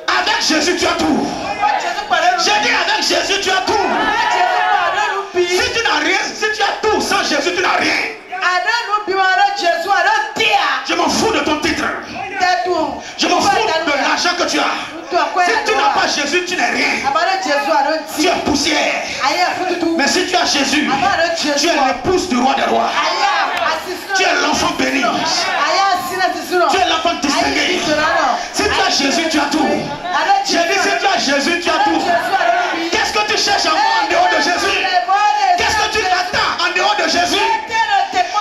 Avec Jésus, tu as tout. J'ai dit avec Jésus, tu as tout. Si tu n'as rien, si tu as tout sans Jésus, tu n'as rien. Je m'en fous de ton titre. Je m'en fous de l'argent que tu as. Si tu n'as pas Jésus, tu n'es rien. Tu es poussière. Mais si tu as Jésus, tu es l'épouse du roi des rois. Tu es l'enfant béni. Tu es l'enfant distingué. Si tu as Jésus, tu as tout. J'ai dit si tu as Jésus, tu as tout. Qu'est-ce que tu cherches en dehors de Jésus? Qu'est-ce que tu attends en dehors de Jésus?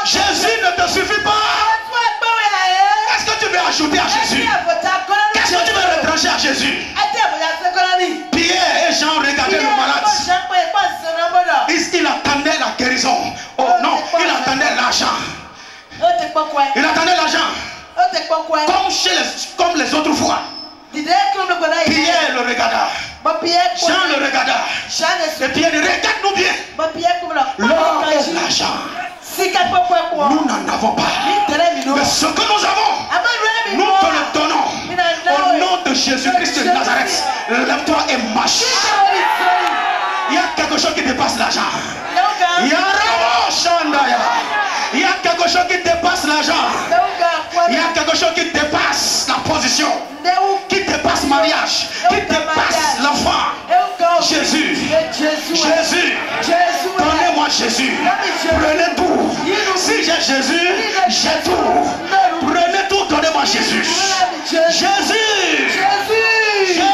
Jésus ne te suffit pas. Qu'est-ce que tu veux ajouter à Jésus? Qu'est-ce que tu veux retrancher à Jésus? Pierre et Jean regardaient le malade. Il attendait la guérison. Oh non, il attendait l'argent. Il attendait l'argent. Comme les autres fois. Pierre le regarda. Jean le regarda. Et Pierre dit, regarde-nous bien. L'or et l'argent, nous n'en avons pas. Mais ce que nous avons, nous te le donnons. Au nom de Jésus-Christ de Nazareth, lève-toi et marche. Il y a quelque chose qui dépasse l'argent. Il y a quelque chose qui dépasse l'argent. Il y a quelque chose qui dépasse la position, qui dépasse le mariage, qui dépasse l'enfant. Jésus, Jésus, donnez-moi Jésus. Prenez tout. Si j'ai Jésus, j'ai tout. Prenez tout, donnez-moi Jésus. Jésus, Jésus,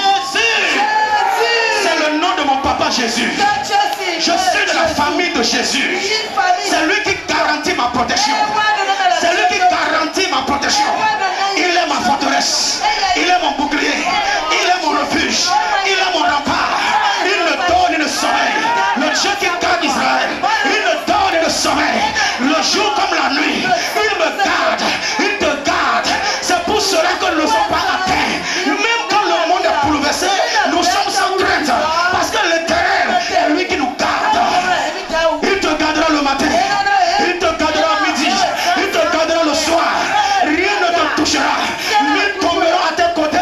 c'est le nom de mon papa Jésus. Je suis de la famille de Jésus. C'est lui qui garantit ma protection. C'est lui qui garantit ma protection. Il est ma forteresse. Il est mon bouclier. Il est mon refuge. Il est mon rempart. Il me donne le sommeil. Le Dieu qui garde Israël. Il me donne le sommeil. Le jour comme la nuit. Il me garde. Il te garde. C'est pour cela que nous ne sommes pas atteints. Même quand le monde est bouleversé, nous sommes sans crainte. Parce que l'Éternel est lui qui nous garde. Il te gardera le matin. Il te gardera à midi. Il te gardera le soir. Rien ne te touchera. 1000 tomberont à tes côtés,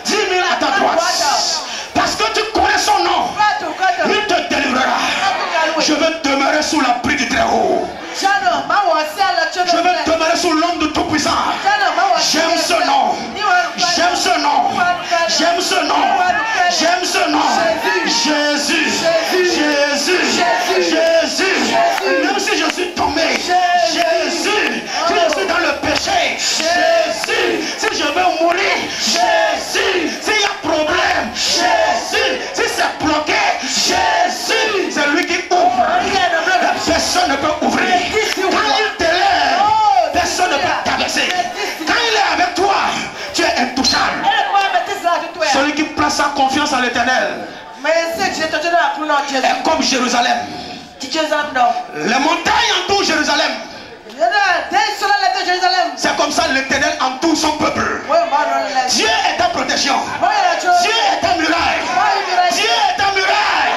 10 000 à ta droite. Parce que tu connais son nom. Il te délivrera. Je vais demeurer sous l'abri du Très-Haut. Je vais demeurer sous l'ombre du Tout-Puissant. J'aime ce nom. J'aime ce nom. J'aime ce nom. J'aime ce nom. Jésus. Jésus. Jésus. Même si je suis tombé. Jésus. Si je suis dans le péché. Jésus. Si je veux mourir. Jésus. S'il y a problème. Jésus. Si c'est bloqué. Jésus. C'est lui qui ouvre. Personne ne peut ouvrir. Quand il te lève, personne ne peut t'abaisser. Quand il est avec toi, tu es intouchable. Celui qui place sa confiance en l'Éternel est comme Jérusalem. Les montagnes entourent Jérusalem. C'est comme ça l'Éternel entoure son peuple. Dieu est ta protection. Dieu est ta muraille. Dieu est ta muraille.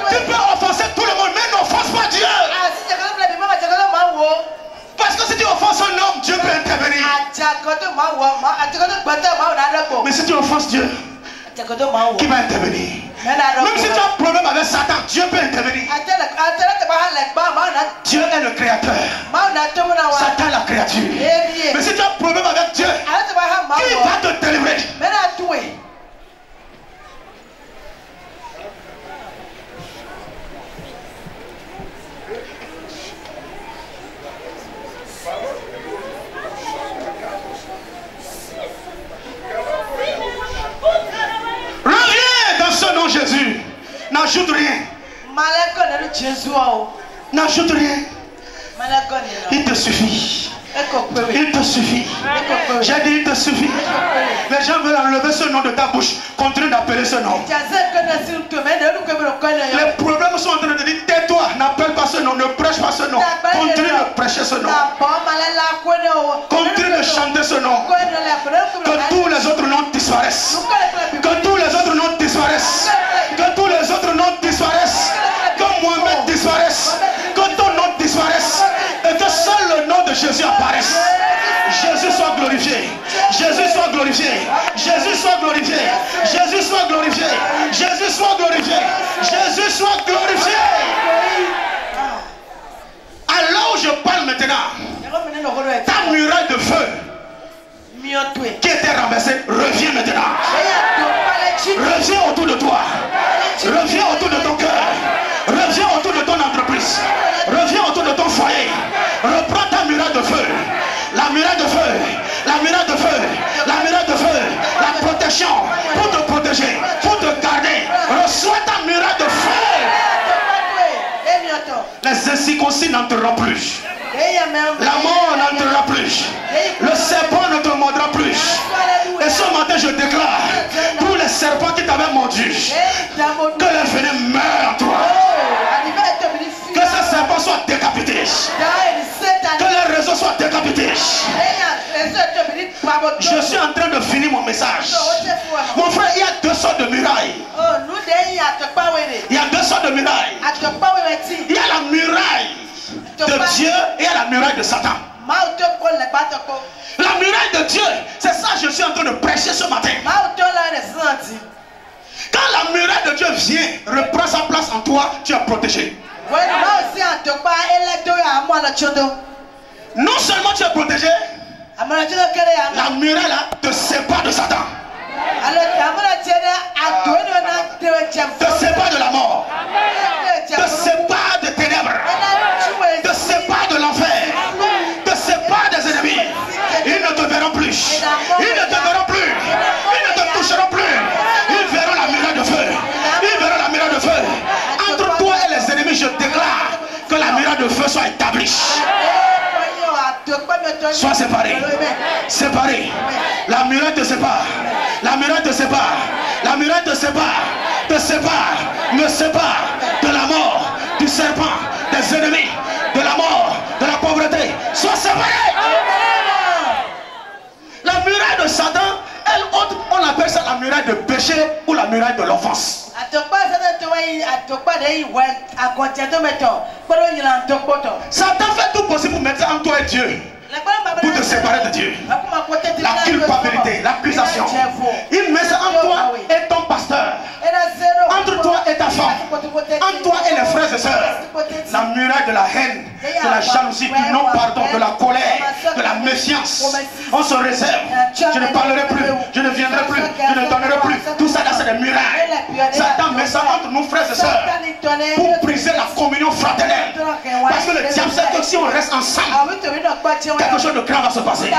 Tu peux offenser tout le monde, mais n'offense pas Dieu. Parce que si tu offenses un homme, Dieu peut intervenir. Mais si tu offenses Dieu, qui va intervenir? Même si tu as un problème avec Satan, Dieu peut intervenir. Dieu est le créateur. Satan est la créature. Mais si tu as un problème avec Dieu, qui va te délivrer? Reviens dans ce nom Jésus. N'ajoute rien. N'ajoute rien. Il te suffit. Il te suffit. J'ai dit il te suffit. Les gens veulent enlever ce nom de ta bouche. Continue d'appeler ce nom. Les problèmes sont en train de te dire tais-toi, n'appelle pas ce nom, ne prêche pas ce nom. Continue de prêcher ce nom. Continue de chanter ce nom. Que tous les autres noms disparaissent. Que tous les autres noms disparaissent. Que tous les autres noms disparaissent. Que Mohamed disparaisse. Que ton nom disparaisse. Et que seul le nom de Jésus apparaisse. Jésus soit glorifié. Jésus soit glorifié. Jésus soit glorifié. Jésus soit glorifié. Jésus soit glorifié. Jésus soit glorifié. Alors où je parle maintenant, ta muraille de feu qui était renversée revient maintenant. Reviens autour de toi. Reviens autour de ton cœur. Reviens autour de ton entreprise. Reviens autour de ton foyer. Reprends ta muraille de feu. La muraille de feu. La muraille de feu. La muraille de feu. La protection. Pour te protéger. Pour te garder. Reçois ta muraille de feu. Les incirconcis n'entreront plus. La mort n'entrera plus. Le serpent ne te mordra plus. Et ce matin je déclare, tous les serpents qui t'avaient mordu, que le venin meure en toi. Que ces serpents soient décapités. Que les réseaux soient décapités. Je suis en train de finir mon message. Mon frère, il y a deux sortes de murailles. Il y a deux sortes de murailles. Il y a la muraille de Dieu et il y a la muraille de Satan. La muraille de Dieu, c'est ça que je suis en train de prêcher ce matin. Quand la muraille de Dieu vient, reprend sa place en toi, tu es protégé. Non seulement tu es protégé, la muraille là te sépare de Satan. Te sépare de la mort. Te sépare des ténèbres. Te sépare de l'enfer. Te sépare des ennemis. Ils ne te verront plus. Ils ne te verront plus. Ils ne te toucheront plus. Ils verront la muraille de feu. Ils verront la muraille de feu. Entre toi et les ennemis, je déclare que la muraille de feu soit établie. Sois séparé. Séparé. La muraille te sépare. La muraille te sépare. La muraille te sépare. Te sépare. Me sépare de la mort, du serpent, des ennemis, de la mort, de la pauvreté. Sois séparé. La muraille de Satan, elle, on appelle ça la muraille de péché ou la muraille de l'offense. Satan fait tout possible pour mettre en toi et Dieu. Pour te séparer de Dieu. La culpabilité, l'accusation. Il met ça en toi et ton pasteur. Entre toi et ta femme. Entre toi et les frères et sœurs. La muraille de la haine, de la jalousie, du non-pardon, de la colère, de la méfiance. On se réserve. Je ne parlerai plus. Je ne viendrai plus. Je ne donnerai plus. Tout ça là c'est des murailles. Satan met ça entre nous frères et sœurs. Pour briser la communion fraternelle. Parce que le diable sait que si on reste ensemble, quelque chose de grave va se passer.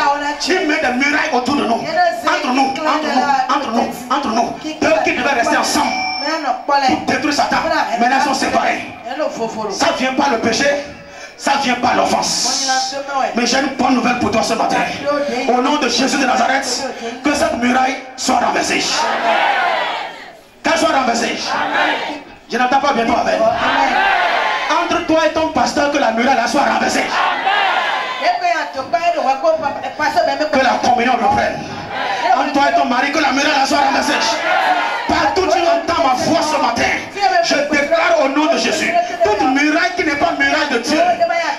Il met des murailles autour de nous. Entre nous. Entre nous. Entre nous. Entre nous. Deux qui devaient rester ensemble pour détruire Satan. Maintenant ils sont séparés. Ça ne vient pas le péché. Ça ne vient pas l'offense. Mais j'ai une bonne nouvelle pour toi ce matin. Au nom de Jésus de Nazareth, que cette muraille soit renversée. Qu'elle soit renversée. Je n'entends pas bientôt avec. Entre toi et ton pasteur, que la muraille là soit renversée. Que la communion reprenne. Entre toi et ton mari, que la muraille là soit renversée. Partout tu entends ma voix ce matin, je déclare au nom de Jésus, toute muraille qui n'est pas muraille de Dieu,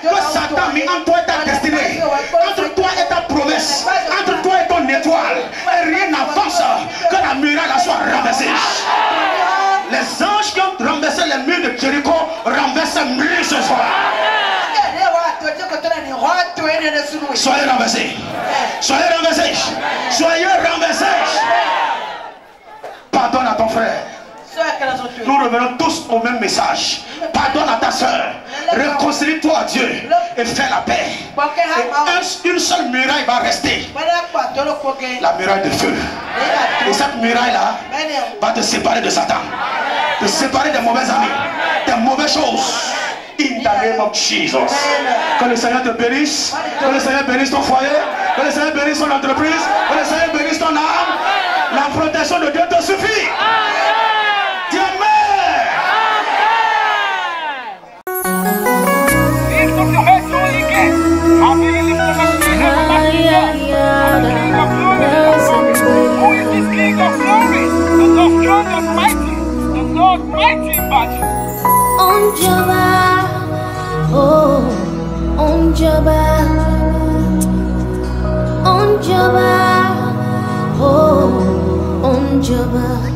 que Satan a mis entre toi et ta destinée, entre toi et ta promesse, entre toi et ton étoile, et rien n'avance, que la muraille là soit renversée. Les Soyez renversés. Soyez renversés. Soyez renversés. Pardonne à ton frère. Nous revenons tous au même message. Pardonne à ta soeur. Réconcilie-toi à Dieu et fais la paix. Et une seule muraille va rester. La muraille de feu. Et cette muraille-là va te séparer de Satan. Te séparer des mauvais amis. Des mauvaises choses. In the name of Jesus. Que le Seigneur te bénisse. Que le Seigneur bénisse ton foyer. Que le Seigneur bénisse ton entreprise. Que le Seigneur bénisse ton âme. La protection de Dieu te suffit. Dis amen. Lift up your heads, all you get. How do you lift up a king of glory? Who is this king of glory? The Lord strong and mighty. The Lord mighty in battle. Onjaba, oh, Onjaba, Onjaba, oh, Onjaba.